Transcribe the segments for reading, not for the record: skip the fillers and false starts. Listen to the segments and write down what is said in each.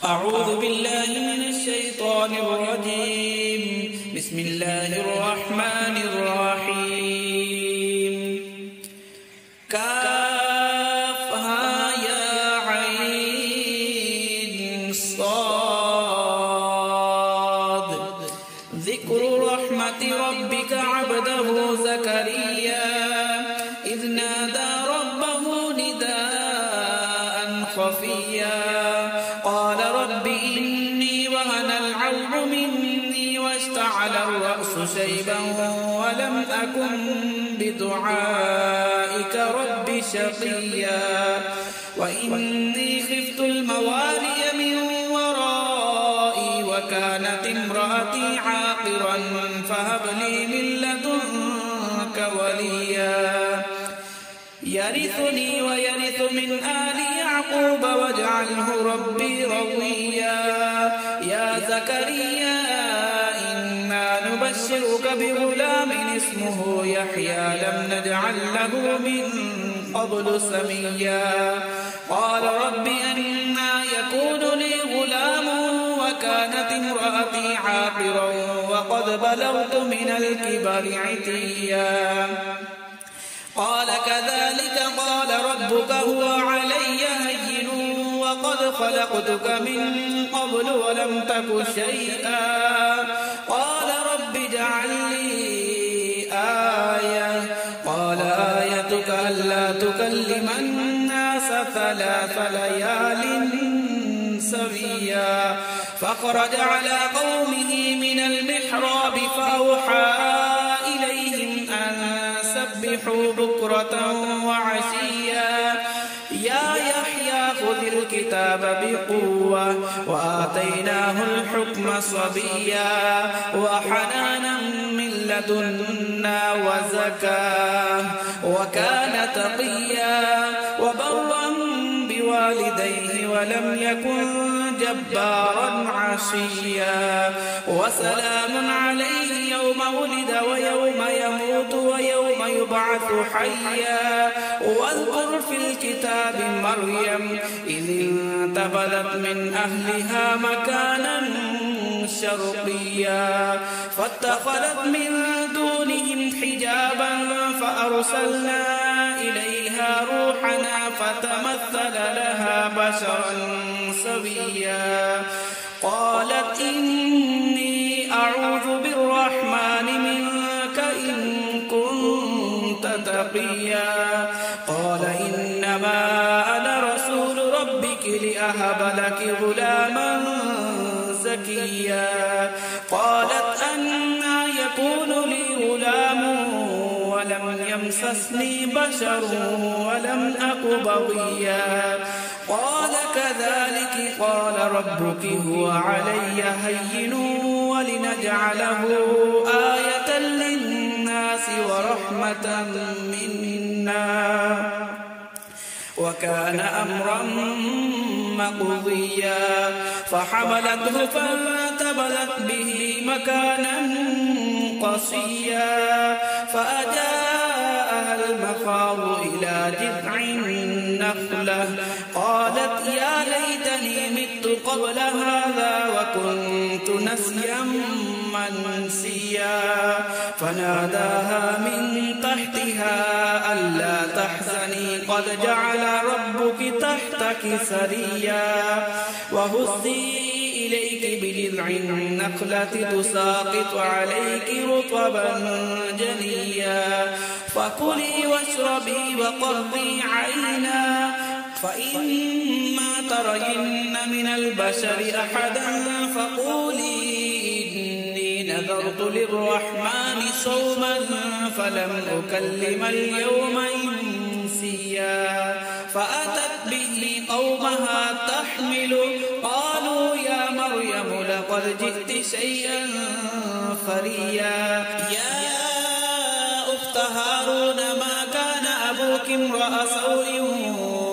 أعوذ بالله من الشيطان الرجيم. بسم الله الرحمن الرحيم. كافها يا عين صاد. ذكر رحمة ربك عبده زكريا إذ نادى ربه نداء خفيا قال رب إني وهن العظم مني واشتعل الرأس شيبا ولم أكن بدعائك رب شقيا وإني خفت الموالي من ورائي وكانت امرأتي عاقرا فهب لي من لدنك وليا يرثني ويرث من آل يعقوب واجعله ربي رضيا يا زكريا إنا نبشرك بغلام اسمه يحيى لم نجعل له من قبل سميا قال رب أنى يكون لي غلام وكانت امرأتي عاقرا وقد بلغت من الكبر عتيا قال كذلك قال ربك هو علي هين وقد خلقتك من قبل ولم تك شيئا قال رب اجعل لي آية قال آيتك ألا تكلم الناس 3 ليال سويا فخرج على قومه من المحراب فأوحى إليهم أن سبحوا بكرة وعشيا يا يحيى خذ الكتاب بقوة وآتيناه الحكم صبيا وحنانا من لدنا وزكاة وكان تقيا وبرا بوالديه ولم يكن جبارا عشيا وسلام عليه يوم ولد ويوم يموت ويوم يبعث حيا واذكر في الكتاب مريم إذ انتبذت من أهلها مكانا شرقيا فاتخذت من دونهم حجابا فأرسلنا إليها روحنا فتمثل لها بشرا سويا قالت إني أعوذ بالرحمن منك إن كنت تقيا قال إنما أنا رسول ربك لأهب لك غلاما زكيا قالت أنى يكون لي غلام ولم يمسسني بشر ولم أك بغيا قال كذلك قال ربك هو علي هين ولنجعله آية للناس ورحمة منا وكان أمرا مقضيا فحملته فانتبذت به مكانا قصيا فأجاءها المخاض إلى جذع النخلة قالت يا ليتني مت قبل هذا وكنت نسيا منسيا فناداها من تحتها ألا تحزني قد جعل ربك تحتك سريا وهزي إليك بجذع النخلة تساقط عليك رطبا جنيا فكلي واشربي وقضي عينا فإما ترين من البشر أحدا فقولي إني نذرت للرحمن صوما فلم أكلم اليوم إنسيا فأتت به قومها تحمل قالوا يا مريم لقد جئت شيئا فريا يا أخت هارون ما كان أبوك امرأ سوء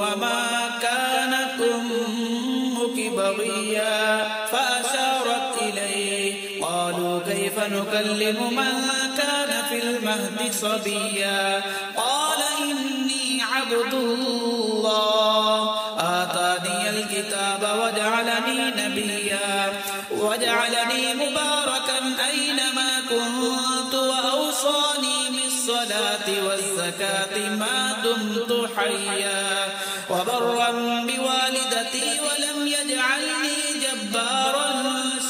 وما كانت أمك بغيا فأشارت إليه قالوا كيف نكلم من كان في المهد صبيا قال إني عبد الله آتاني الكتاب وجعلني وجعلني نبيا وجعلني مباركا أينما كنت وأوصاني بالصلاة والزكاة ما دمت حيا وبرا بوالدتي ولم يجعلني جبارا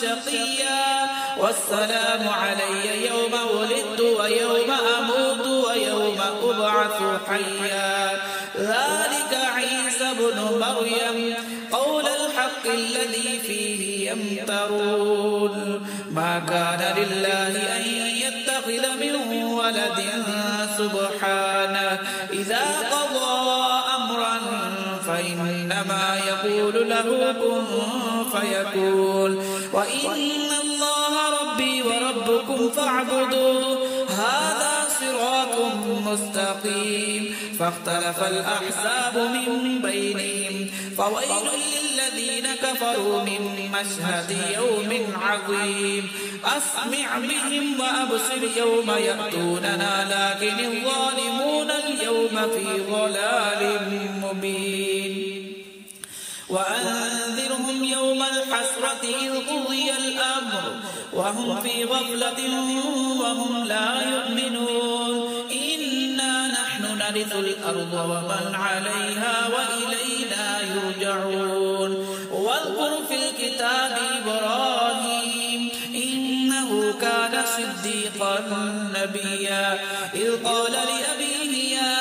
شقيا والسلام علي يوم ولدت ويوم أموت ويوم أبعث حيا ذلك عيسى ابن مريم قول الحق الذي فيه يمترون ما كان لله أن يتخذ من ولد سبحانه إذا قضى أمرا فإنما يقول له كن فيكون وإن الله ربي وربكم فاعبدوه هذا صراط مستقيم فاختلف الأحزاب من بينهم فويل للذين كفروا من مشهد يوم عظيم أسمع بهم وأبصر يوم يأتوننا لكن الظالمون اليوم في ضلال مبين وأنذرهم يوم الحسرة إذ قضي الأمر وهم في غفلة وهم لا يؤمنون إنا نحن نرث الأرض ومن عليها وإلينا يرجعون واذكر في الكتاب إبراهيم إنه كان صديقا نبيا إذ قال لأبيه يا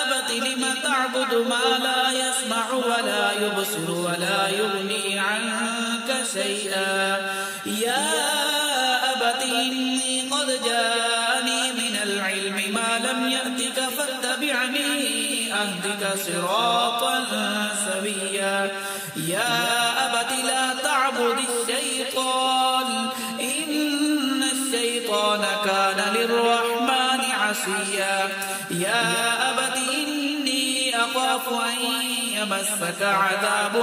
أبت لم تعبد ما لا يسمع ولا يبصر ولا يغني عنك شيئا يا أبت إني قد جاءني من العلم ما لم يأتك فاتبعني أهدك صراطا سويا يا أبت لا تعبد الشيطان إن الشيطان كان للرحمن عصيا يا أبت إني أخاف أن يمسك عذاب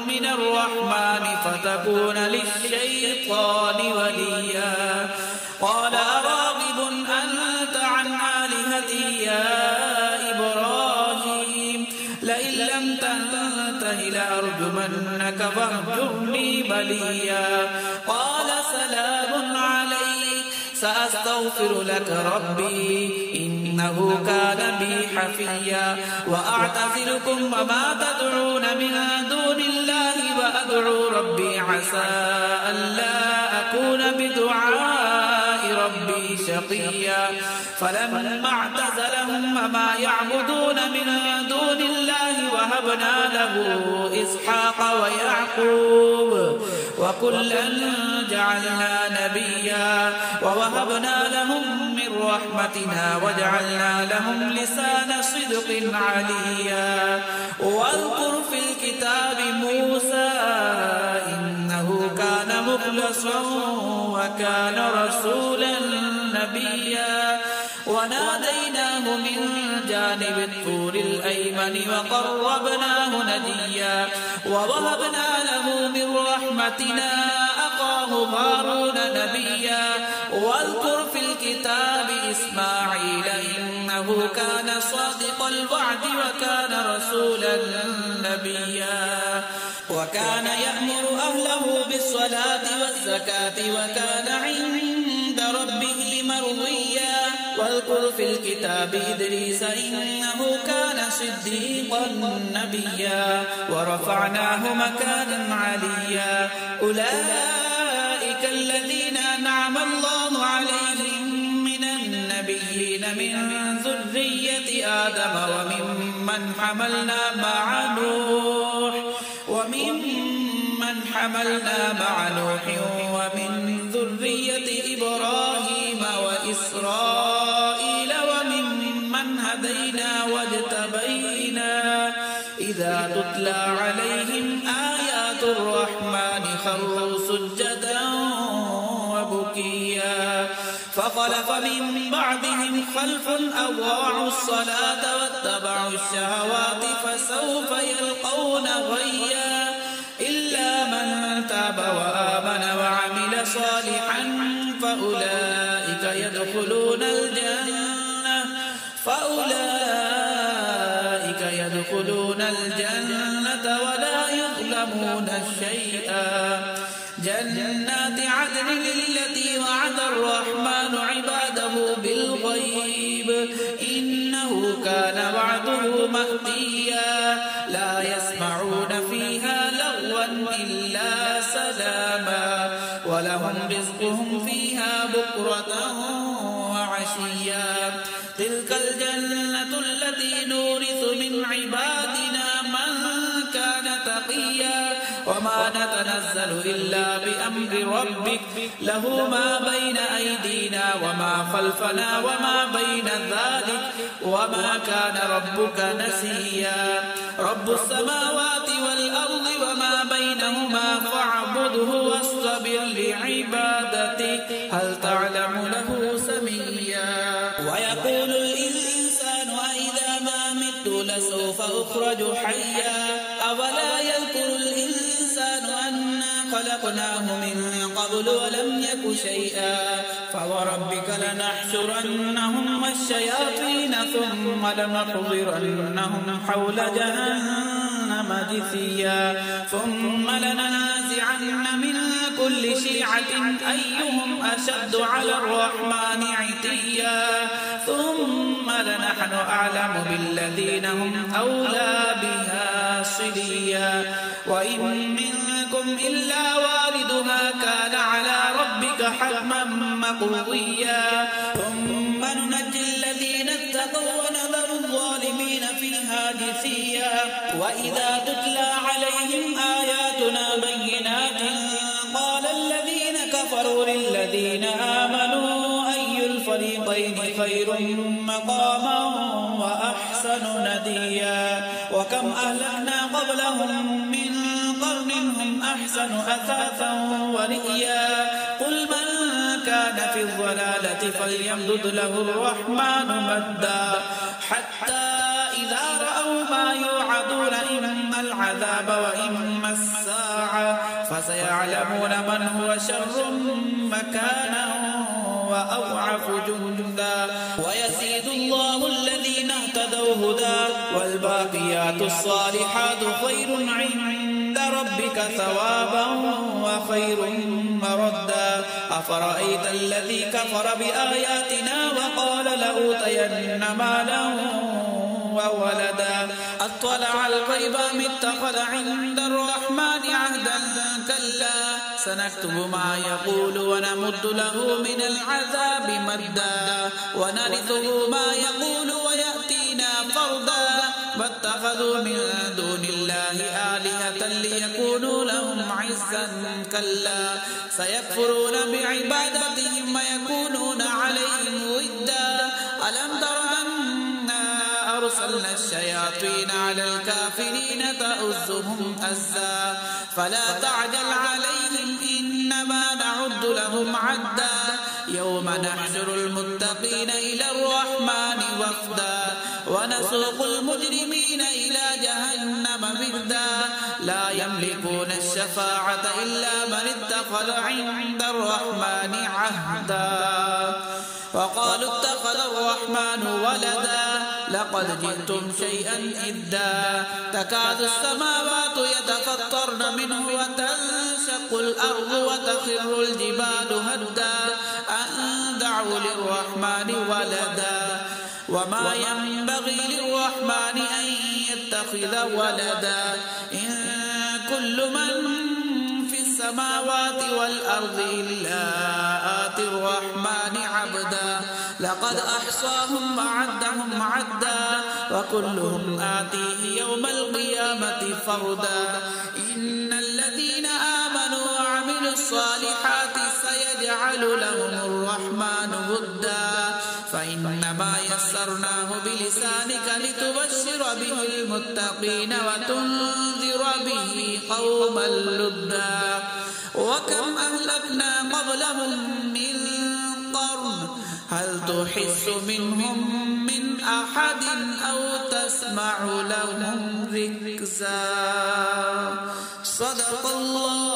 من الرحمن فتكون للشيطان وليا قال أراغب أنت عن آلهتي يا إبراهيم لئن لم تنته لأرجمنك فاهجرني مليا قال سلام عليك سأستغفر لك ربي إنه كان بي حفيا وأعتزلكم وما تدعون من دون الله وأدعو ربي عسى ألا أكون بدعاء ربي شقيا فلما اعتزلهم وما يعبدون من دون الله وهبنا له إسحاق ويعقوب وكلا جعلنا نبيا ووهبنا لهم من رحمتنا وجعلنا لهم لسان صدق عليا واذكر في الكتاب موسى إنه كان مخلصا وكان رسولا نبيا وناديناه من جانب الطور الأيمن وقربناه نجيا ووهبنا له من رحمتنا أخاه هارون نبيا واذكر في الكتاب إسماعيل إنه كان صادق الوعد وكان رسولا نبيا وكان يأمر أهله بالصلاة والزكاة وكان عند ربه مرضيا واذكر في الكتاب إدريس إنه كان صديقا نبيا ورفعناه مكانا عليا أولئك الذين أنعم الله عليهم من النبيين من ذرية آدم وممن حملنا مع نوح ومن ذرية إبراهيم وإسرائيل وممن هدينا واجتبينا إذا تتلى عليهم آيات الرحمن خروا سجدا وبكيا فخلف من بعدهم خلف أضاعوا الصلاة واتبعوا الشهوات فسوف يلقون غيا إلا من تاب وآمن وعمل صالحا فأولئك يدخلون الجنة ولا يظلمون شيئا جنات عدن التي وعد الرحمن عباده بالغيب إنه كان وعده مأتيا لا يسمعون فيها لغوا إلا سلاما ولهم رزقهم فيها بكرة وعشيا تلك الجنة التي نورث من عبادنا من كان تقيا وما نتنزل إلا بأمر ربك له ما بين أيدينا وما خلفنا وما بين ذلك وما كان ربك نسيا رب السماوات والأرض وما بينهما فاعبده واصطبر لعبادته هل تعلم له سميا ويقول الإنسان أإذا ما مت لسوف أخرج حيا أولا يذكر الإنسان أنا خلقناه من قبل ولم يك شيئا فوربك لنحشرنهم والشياطين ثم لنحضرنهم حول جهنم جثيا ثم لننازعن من كل شيعة أيهم أشد على الرحمن عتيا ثم لنحن أعلم بالذين هم أولى بها صليا وإن منكم إلا واردها كان على ربك حتما مقضيا ثم ننجي الذين اتقوا ونذر الظالمين فيها جثيا وإذا تتلى عليهم آياتنا بينات قال الذين كفروا للذين آمنوا أي الفريقين خير مقاما وأحسن نديا وكم أهلكنا قبلهم من قرن هم أحسن أثاثا ورئيا قل من كان في الضلالة فليمدد له الرحمن مدا حتى إذا رأوا ما يوعدون إما العذاب وإما الساعة فسيعلمون من هو شر مكانا وأضعف جندا ويزيد الله الذين اهتدوا هدى والباقيات الصالحات خير عند ربك ثوابا وخير مردا أفرأيت الذي كفر بآياتنا وقال لأوتين مالا وولدا أطلع الغيب أم اتخذ عند الرحمن عهدا كلا سنكتب ما يقول ونمد له من العذاب مدا ونرثه ما يقول ويأتينا فردا واتخذوا من دون الله آلهة ليكونوا لهم عزا كلا سيكفرون بعبادتهم ويكونون عليهم ودا ألم تر أنا أرسلنا الشياطين على الكافرين تؤزهم أزا فلا تعجل عليهم إنما نعد لهم عدا يوم نحشر المتقين إلى الرحمن وفدا ونسوق المجرمين إلى جهنم مردا لا يملكون الشفاعة إلا من اتخذ عند الرحمن عهدا وقالوا اتخذ الرحمن ولدا لقد جئتم شيئا إدا تكاد السماوات يتفطرن منه وتنشق الأرض وتخر الجبال هدا أن دعوا للرحمن ولدا وما ينبغي للرحمن أن يتخذ ولدا إن كل من في السماوات والأرض إلا آتي الرحمن عبدا لقد أحصاهم وعدهم عدا وكلهم آتيه يوم القيامة فردا إن الذين آمنوا وعملوا الصالحات سيجعل لهم الرحمن ودا فإنما يسرناه بلسانك لتبشر به المتقين وتنذر به قوما لدا وكم أهلكنا قبلهم من قرن هل تحس منهم من أحد أو تسمع لهم ركزا صدق الله